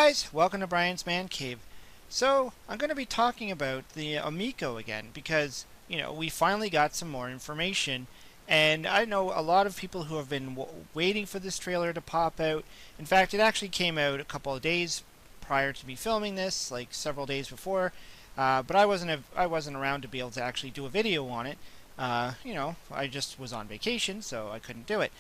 guys, welcome to Brian's Man Cave. So, I'm going to be talking about the Amico again because, we finally got some more information. And I know a lot of people who have been waiting for this trailer to pop out. In fact, it actually came out a couple of days prior to me filming this, like several days before. But I wasn't around to be able to actually do a video on it. I just was on vacation, so I couldn't do it.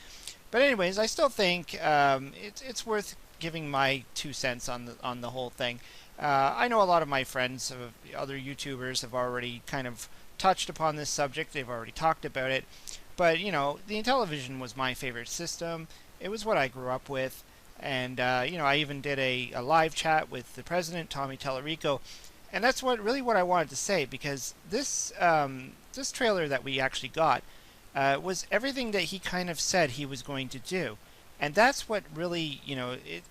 But anyways, I still think it's worth giving my 2 cents on the whole thing. I know a lot of my friends, other YouTubers, have already kind of touched upon this subject. They've already talked about it. But the Intellivision was my favorite system. It was what I grew up with, and I even did a live chat with the president, Tommy Tallarico, and that's what I wanted to say because this trailer that we actually got was everything that he kind of said he was going to do. And that's what really,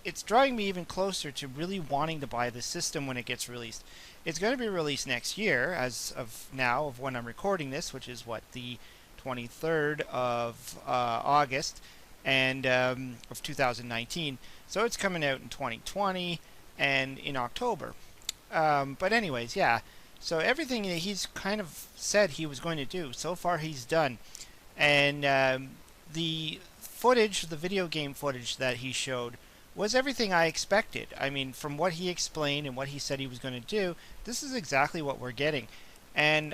it's drawing me even closer to really wanting to buy the system when it gets released. It's going to be released next year, as of now, of when I'm recording this, which is the 23rd of August and of 2019. So it's coming out in 2020 and in October. But anyways, yeah. So everything that he's kind of said he was going to do, so far he's done. And the footage, the video game footage that he showed, was everything I expected. I mean, from what he explained and what he said he was going to do, this is exactly what we're getting. And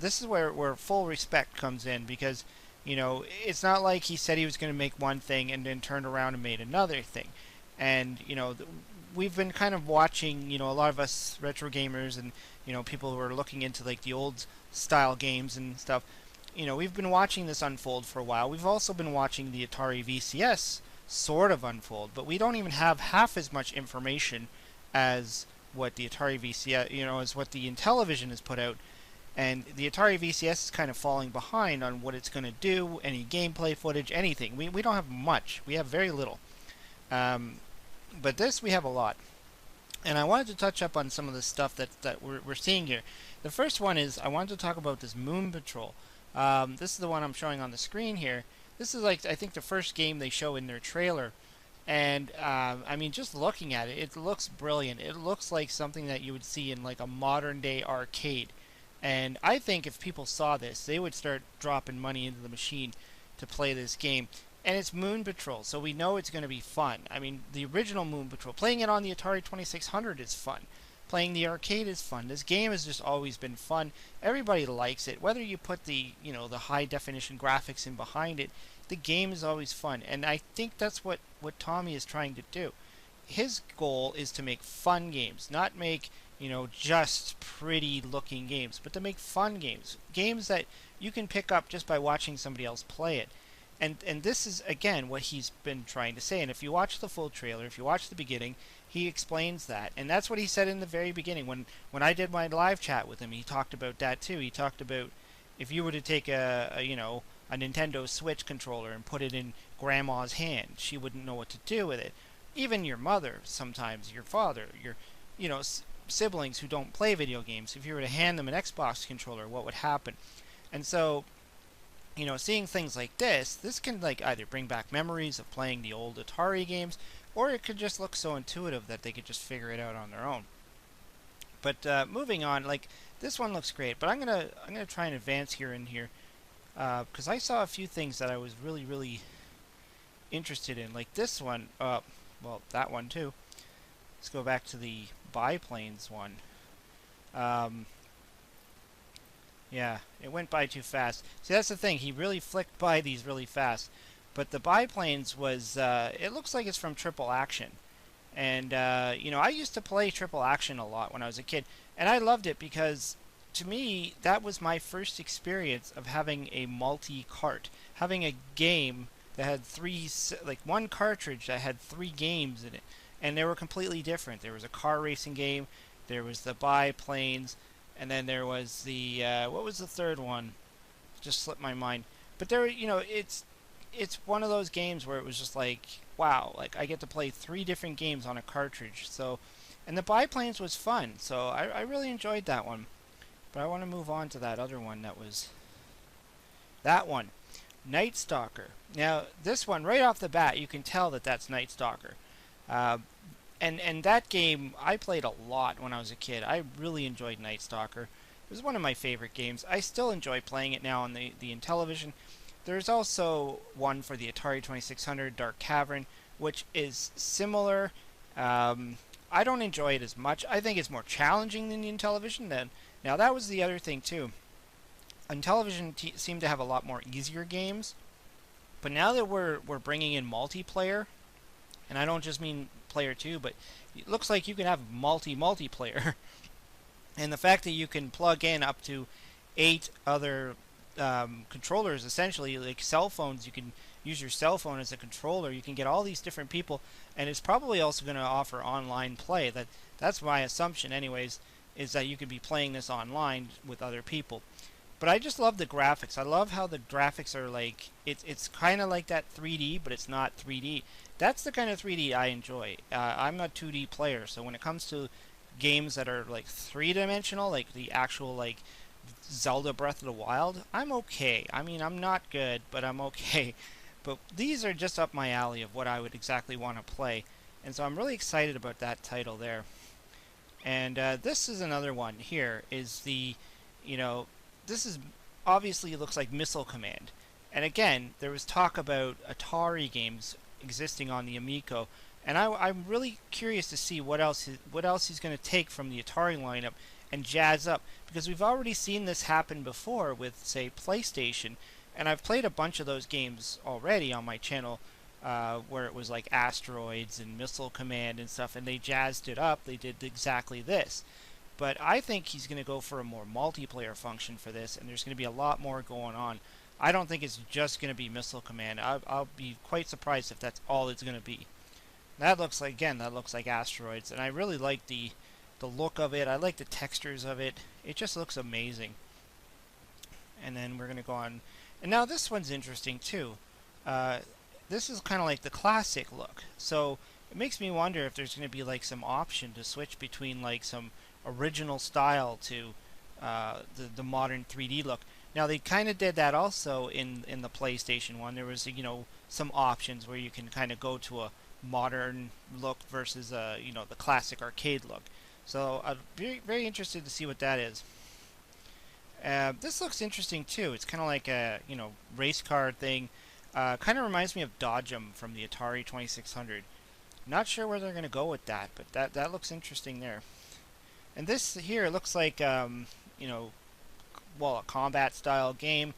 this is where full respect comes in because, it's not like he said he was going to make one thing and then turned around and made another thing. And, we've been kind of watching, a lot of us retro gamers and, people who are looking into like the old style games and stuff. We've been watching this unfold for a while. We've also been watching the Atari VCS sort of unfold, but we don't even have half as much information as what the Atari VCS, as what the Intellivision has put out. And the Atari VCS is kind of falling behind on what it's going to do, any gameplay footage, anything. We don't have much. We have very little. But this, we have a lot. And I wanted to touch up on some of the stuff that we're seeing here. The first one is I wanted to talk about this Moon Patrol. This is the one I'm showing on the screen here. This is I think the first game they show in their trailer. And, I mean, just looking at it, it looks brilliant. It looks like something that you would see in like a modern day arcade. And I think if people saw this, they would start dropping money into the machine to play this game. And it's Moon Patrol, so we know it's going to be fun. I mean, the original Moon Patrol, playing it on the Atari 2600 is fun. Playing the arcade is fun. This game has just always been fun. Everybody likes it. Whether you put the high definition graphics in behind it, the game is always fun. And I think that's what Tommy is trying to do. His goal is to make fun games, not make, just pretty looking games, but to make fun games. Games that you can pick up just by watching somebody else play it. And this is, again, what he's been trying to say. And if you watch the full trailer, if you watch the beginning, he explains that. And that's what he said in the very beginning. When I did my live chat with him, he talked about that too. He talked about if you were to take a Nintendo Switch controller and put it in Grandma's hand, she wouldn't know what to do with it. Even your mother, sometimes, your father, your, siblings who don't play video games, if you were to hand them an Xbox controller, what would happen? And so, seeing things like this can like either bring back memories of playing the old Atari games, or it could just look so intuitive that they could just figure it out on their own. But moving on, like this one looks great, but I'm gonna try and advance here because I saw a few things that I was really interested in, like this one. Well, that one too. Let's go back to the biplanes one. Yeah, it went by too fast. See, that's the thing. He really flicked by these really fast. But the biplanes was, it looks like it's from Triple Action. And, I used to play Triple Action a lot when I was a kid. And I loved it because, to me, that was my first experience of having a multi-cart. Having a game that had one cartridge that had 3 games in it. And they were completely different. There was a car racing game. There was the biplanes. And then there was the, what was the third one? Just slipped my mind. But there, it's one of those games where it was just like, wow, like I get to play 3 different games on a cartridge. So, and the biplanes was fun. So I really enjoyed that one. But I want to move on to that other one that one, Night Stalker. Now, this one, right off the bat, you can tell that that's Night Stalker. And that game I played a lot when I was a kid. I really enjoyed Night Stalker. It was one of my favorite games. I still enjoy playing it now on the Intellivision. There's also one for the Atari 2600, Dark Cavern, which is similar. Um, I don't enjoy it as much. I think it's more challenging than the Intellivision. Now that was the other thing too. Intellivision seemed to have a lot more easier games, but now that we're bringing in multiplayer, and I don't just mean player two, but it looks like you can have multiplayer. And the fact that you can plug in up to 8 other controllers, essentially like cell phones, you can use your cell phone as a controller. You can get all these different people, and it's probably also going to offer online play. That's my assumption, anyways, is that you could be playing this online with other people. But I just love the graphics. I love how the graphics are like it's kind of like that 3D, but it's not 3D. That's the kind of 3D I enjoy. I'm a 2D player, so when it comes to games that are like three-dimensional, like the actual like Zelda Breath of the Wild, I'm okay. I mean, I'm not good, but I'm okay. But these are just up my alley of what I would exactly want to play, and so I'm really excited about that title there. And this is another one here. Is the, you know, this is obviously looks like Missile Command, and again, there was talk about Atari games existing on the Amico, and I'm really curious to see what else he's going to take from the Atari lineup and jazz up, because we've already seen this happen before with, say, PlayStation, and I've played a bunch of those games already on my channel, where it was like Asteroids and Missile Command and stuff, and they jazzed it up. They did exactly this. But I think he's going to go for a more multiplayer function for this, and there's going to be a lot more going on. I don't think it's just going to be Missile Command. I'll be quite surprised if that's all it's going to be. That looks like, again, that looks like Asteroids, and I really like the look of it. I like the textures of it. It just looks amazing. And then we're going to go on. And now this one's interesting too. This is kind of like the classic look. So it makes me wonder if there's going to be like some option to switch between like some original style to the modern 3D look. Now they kind of did that also in the PlayStation one. There was some options where you can kind of go to a modern look versus the classic arcade look. So I'm very interested to see what that is. This looks interesting too. It's kind of like a race car thing. Kind of reminds me of Dodgem from the Atari 2600. Not sure where they're going to go with that, but that looks interesting there. And this here looks like a combat style game.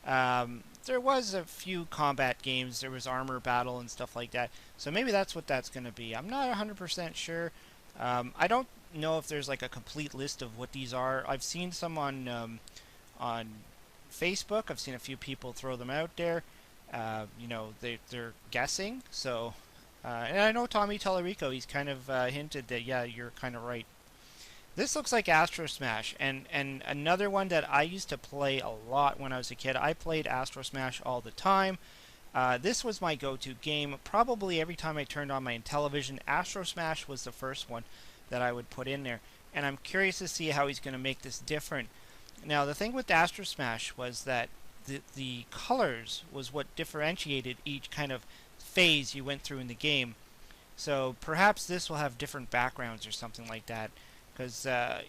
There was a few combat games. There was Armor Battle and stuff like that. So maybe that's what that's going to be. I'm not 100% sure. I don't know if there's like a complete list of what these are. I've seen some on Facebook. I've seen a few people throw them out there. They're guessing. So, and I know Tommy Tellerico. He's kind of hinted that yeah, you're kind of right. This looks like Astro Smash, and another one that I used to play a lot when I was a kid. I played Astro Smash all the time. This was my go-to game. Probably every time I turned on my Intellivision, Astro Smash was the first one that I would put in there. And I'm curious to see how he's going to make this different. Now, the thing with Astro Smash was that the colors was what differentiated each kind of phase you went through in the game. So perhaps this will have different backgrounds or something like that. Because, that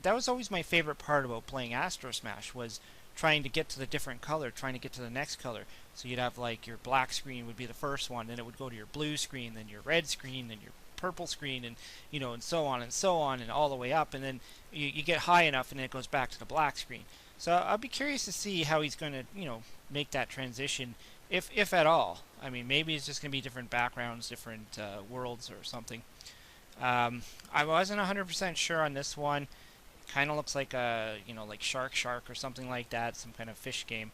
was always my favorite part about playing Astro Smash, was trying to get to the different color, trying to get to the next color. So you'd have like your black screen would be the first one, then it would go to your blue screen, then your red screen, then your purple screen, and and so on and so on, and all the way up, and then you get high enough and then it goes back to the black screen. So I'll be curious to see how he's going to make that transition, if at all. I mean, maybe it's just going to be different backgrounds, different worlds or something. I wasn't 100% sure on this one. Kind of looks like a like Shark or something like that, some kind of fish game.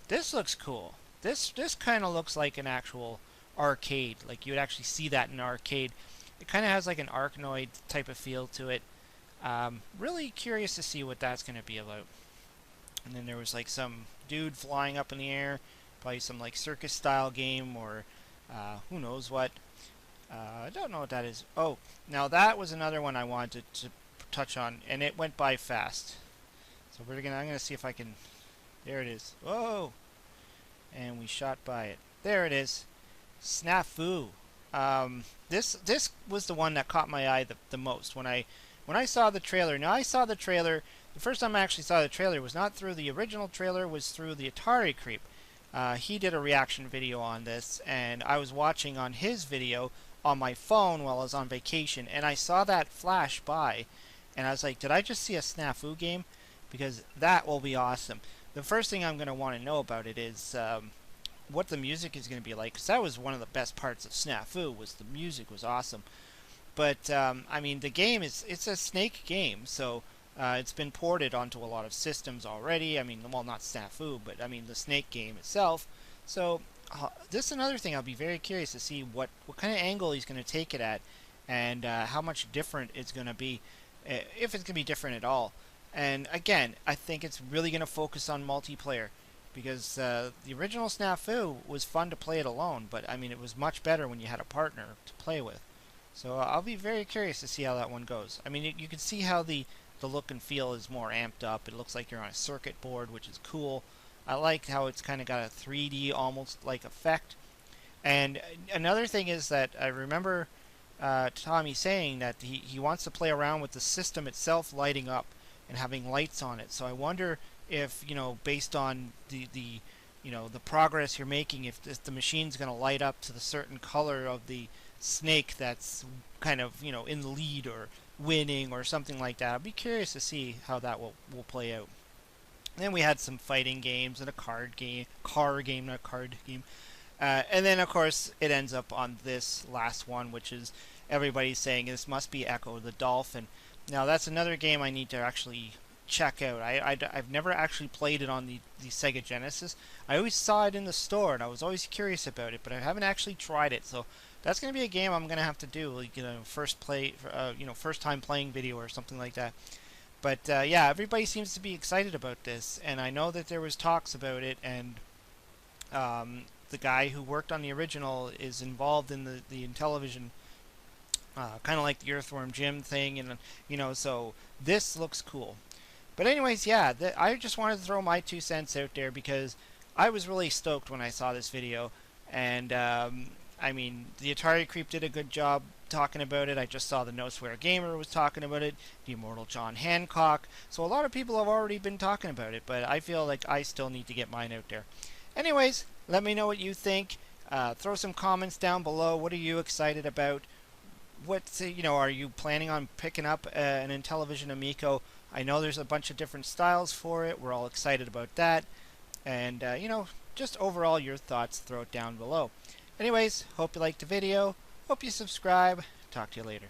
This looks cool. This kind of looks like an actual arcade, like you would actually see that in an arcade. It kind of has like an Arkanoid type of feel to it. Really curious to see what that's going to be about. And then there was like some dude flying up in the air, probably some like circus style game, or who knows what. I don't know what that is. Oh, now that was another one I wanted to touch on, and it went by fast. So I'm gonna see if I can. There it is. Whoa! And we shot by it. There it is. Snafu. This was the one that caught my eye the most when I saw the trailer. Now I saw the trailer. The first time I actually saw the trailer was not through the original trailer, was through the Atari Creep. He did a reaction video on this, and I was watching on his video on my phone while I was on vacation, and I saw that flash by, and I was like, did I just see a snafu game? Because that will be awesome. The first thing I'm going to want to know about it is what the music is going to be like, because that was one of the best parts of snafu, was the music was awesome. But I mean, the game it's a Snake game, so it's been ported onto a lot of systems already. I mean, well, not Snafu, but I mean the Snake game itself. So this is another thing I'll be very curious to see what kind of angle he's going to take it at, and how much different it's going to be, if it's going to be different at all. And again, I think it's really going to focus on multiplayer, because the original Snafu was fun to play it alone, but I mean it was much better when you had a partner to play with. So I'll be very curious to see how that one goes. I mean, you can see how the look and feel is more amped up. It looks like you're on a circuit board, which is cool. I like how it's kind of got a 3D almost like effect. And another thing is that I remember Tommy saying that he wants to play around with the system itself lighting up and having lights on it. So I wonder if, based on the the progress you're making, if the machine's going to light up to the certain color of the snake that's kind of in the lead or winning or something like that. I'd be curious to see how that will play out. And then we had some fighting games and a car game, not card game. And then of course it ends up on this last one, which is everybody's saying this must be Echo the Dolphin. Now that's another game I need to actually check out. I've never actually played it on the Sega Genesis. I always saw it in the store and I was always curious about it, but I haven't actually tried it. So that's going to be a game I'm going to have to do, like, first time playing video or something like that. But yeah, everybody seems to be excited about this, and I know that there was talks about it, and the guy who worked on the original is involved in the Intellivision, kind of like the Earthworm Jim thing, and so this looks cool. But anyways, yeah, I just wanted to throw my 2 cents out there because I was really stoked when I saw this video, and I mean, the Atari Creep did a good job talking about it. I just saw the No Swear Gamer was talking about it, the Immortal John Hancock. So a lot of people have already been talking about it, but I feel like I still need to get mine out there. Anyways, let me know what you think. Throw some comments down below. What are you excited about? Are you planning on picking up an Intellivision Amico? I know there's a bunch of different styles for it. We're all excited about that. And, just overall your thoughts, throw it down below. Anyways, hope you liked the video. Hope you subscribe. Talk to you later.